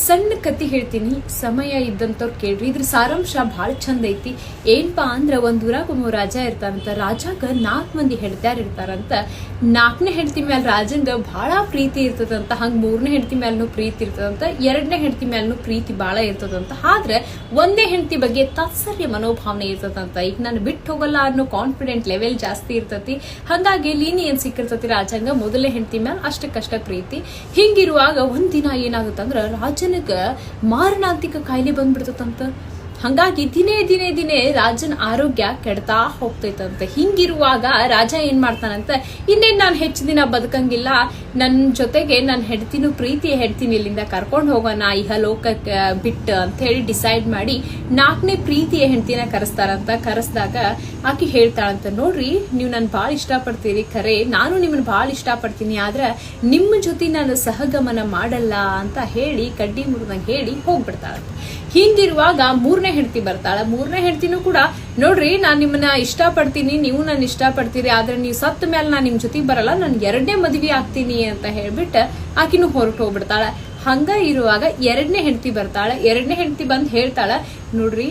ಸಣ್ಣ ಕತಿ ಹೇಳ್ತೀನಿ, ಸಮಯ ಇದ್ದಂತವ್ರು ಕೇಳ್ರಿ. ಇದ್ರ ಸಾರಾಂಶ ಬಹಳ ಚಂದ ಐತಿ. ಏನಪ್ಪಾ ಅಂದ್ರ ಒಂದ್ ಊರಾಗ ಒಬ್ಬ ರಾಜ ಇರ್ತಾರಂತ. ರಾಜಾಗ 4 ಮಂದಿ ಹೆಂಡತಿಯಾರ್ ಇರ್ತಾರಂತ. 4ನೇ ಹೆಂಡತಿ ಮ್ಯಾಲ ರಾಜಂಗ ಬಹಳ ಪ್ರೀತಿ ಇರ್ತದಂತ. ಹಂಗ 3ನೇ ಹೆಂಡತಿ ಮ್ಯಾಲೂ ಪ್ರೀತಿ ಇರ್ತದಂತ. 2ನೇ ಹೆಂಡತಿ ಮ್ಯಾಲೂ ಪ್ರೀತಿ ಬಹಳ ಇರ್ತದಂತ. ಆದ್ರೆ ಒಂದೇ ಹೆಂಡತಿ ಬಗ್ಗೆ ತಾತ್ಸರ್ಯ ಮನೋಭಾವನೆ ಇರ್ತದಂತ. ಈಗ ನಾನು ಬಿಟ್ಟು ಹೋಗಲ್ಲ ಅನ್ನೋ ಕಾನ್ಫಿಡೆಂಟ್ ಲೆವೆಲ್ ಜಾಸ್ತಿ ಇರ್ತತಿ. ಹಂಗಾಗಿ ಲೀನಿಯನ್ ಸಿಕ್ಕಿರ್ತತಿ ರಾಜಂಗ ಮೊದಲನೇ ಹೆಂಡತಿ ಮ್ಯಾಲ ಅಷ್ಟಕ್ಕಷ್ಟ ಪ್ರೀತಿ. ಹಿಂಗಿರುವಾಗ ಒಂದಿನ ಏನಾಗುತ್ತಂದ್ರ ರಾಜನಿಗ ಮಾರಣಾಂತಿಕ ಕಾಯಿಲೆ ಬಂದ್ಬಿಡ್ತದಂತ. ಹಂಗಾಗಿ ದಿನೇ ರಾಜನ ಆರೋಗ್ಯ ಕೆಡ್ತಾ ಹೋಗ್ತೈತಂತ. ಹಿಂಗಿರುವಾಗ ರಾಜ ಏನ್ ಮಾಡ್ತಾನಂತ, ಇನ್ನೇನ್ ನಾನ್ ಹೆಚ್ಚು ದಿನ ಬದುಕಂಗಿಲ್ಲ, ನನ್ ಜೊತೆಗೆ ನನ್ ಹೆಂಡತಿನೂ ಪ್ರೀತಿ ಹೆಂಡತಿನ ಇಲ್ಲಿಂದ ಕರ್ಕೊಂಡ್ ಹೋಗೋಣ ಇಹಲೋಕಕ್ಕೆ ಬಿಟ್ಟು ಅಂತ ಹೇಳಿ ಡಿಸೈಡ್ ಮಾಡಿ 4ನೇ ಪ್ರೀತಿಯ ಹೆಂಡತಿನ ಕರೆಸ್ತಾರಂತ. ಕರೆಸ್ದಾಗ ಆಕಿ ಹೇಳ್ತಾಳಂತ, ನೋಡ್ರಿ ನೀವು ನನ್ ಬಾಳ ಇಷ್ಟಪಡ್ತೀರಿ, ಖರೆ ನಾನು ನಿಮ್ಮನ್ನ ಬಾಳ ಇಷ್ಟಪಡ್ತೀನಿ, ಆದ್ರ ನಿಮ್ಮ ಜೊತೆ ನಾನು ಸಹಗಮನ ಮಾಡಲ್ಲ ಅಂತ ಹೇಳಿ ಕಡ್ಡಿ ಮುರಿದಂಗ ಹೇಳಿ ಹೋಗ್ಬಿಡ್ತಾಳಂತ. ಹಿಂಗಿರುವಾಗ 3ನೇ ಹೆಂಡತಿ ಬರ್ತಾಳ. 3ನೇ ಹೆಂಡತಿನೂ ಕೂಡ, ನೋಡ್ರಿ ನಾನ್ ನಿಮ್ಮನ್ನ ಇಷ್ಟಪಡ್ತೀನಿ, ನೀವು ನನ್ನ ಇಷ್ಟಪಡ್ತೀರಿ, ಆದ್ರೆ ನೀವು ಸತ್ತ ಮೇಲೆ ನಾನ್ ನಿಮ್ ಜೊತೆಗೆ ಬರಲ್ಲ, ನಾನು 2ನೇ ಮದ್ವಿ ಆಗ್ತೀನಿ ಅಂತ ಹೇಳ್ಬಿಟ್ಟು ಆಕಿನೂ ಹೊರಟು ಹೋಗ್ಬಿಡ್ತಾಳ. ಹಂಗ ಇರುವಾಗ 2ನೇ ಹೆಂಡತಿ ಬರ್ತಾಳ. 2ನೇ ಹೆಂಡತಿ ಬಂದ್ ಹೇಳ್ತಾಳ, ನೋಡ್ರಿ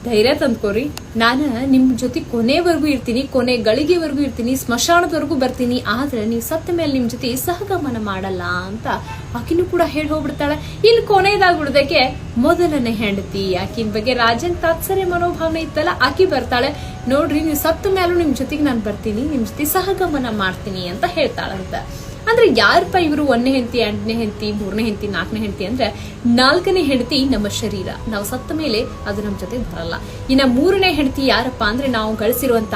ಧೈರ್ಯ ತಂದ್ಕೋರಿ, ನಾನು ನಿಮ್ ಜೊತೆ ಕೊನೆವರೆಗೂ ಇರ್ತೀನಿ, ಕೊನೆ ಗಳಿಗೆವರೆಗೂ ಇರ್ತೀನಿ, ಸ್ಮಶಾನದವರೆಗೂ ಬರ್ತೀನಿ, ಆದ್ರೆ ನೀವು ಸತ್ತ ಮೇಲೆ ನಿಮ್ ಜೊತೆ ಸಹಗಮನ ಮಾಡಲ್ಲ ಅಂತ ಆಕಿನೂ ಕೂಡ ಹೇಳಿ ಹೋಗ್ಬಿಡ್ತಾಳ. ಇಲ್ಲಿ ಕೊನೆಯದಾಗ್ಬಿಡ್ದಕ್ಕೆ ಮೊದಲನೇ ಹೆಂಡತಿ, ಆಕಿನ ಬಗ್ಗೆ ರಾಜನ್ ತಾತ್ಸರ್ಯ ಮನೋಭಾವನೆ ಇತ್ತಲ್ಲ, ಆಕಿ ಬರ್ತಾಳೆ, ನೋಡ್ರಿ ನೀವು ಸತ್ತ ಮೇಲೂ ನಿಮ್ ಜೊತೆಗೆ ನಾನು ಬರ್ತೀನಿ, ನಿಮ್ ಜೊತೆ ಸಹಗಮನ ಮಾಡ್ತೀನಿ ಅಂತ ಹೇಳ್ತಾಳಂತ. ಅಂದ್ರೆ ಯಾರಪ್ಪ ಇವರು 1ನೇ ಹೆಂಡತಿ, 2ನೇ ಹೆಂಡತಿ, 3ನೇ ಹೆಂಡತಿ, 4ನೇ ಹೆಂಡತಿ ಅಂದ್ರೆ 4ನೇ ಹೆಂಡತಿ ನಮ್ಮ ಶರೀರ, ನಾವು ಸತ್ತ ಮೇಲೆ ಅದು ನಮ್ಮ ಜೊತೆ ಬರಲ್ಲ. ಇನ್ನ 3ನೇ ಹೆಂಡತಿ ಯಾರಪ್ಪ ಅಂದ್ರೆ ನಾವು ಗಳಿಸಿರುವಂತ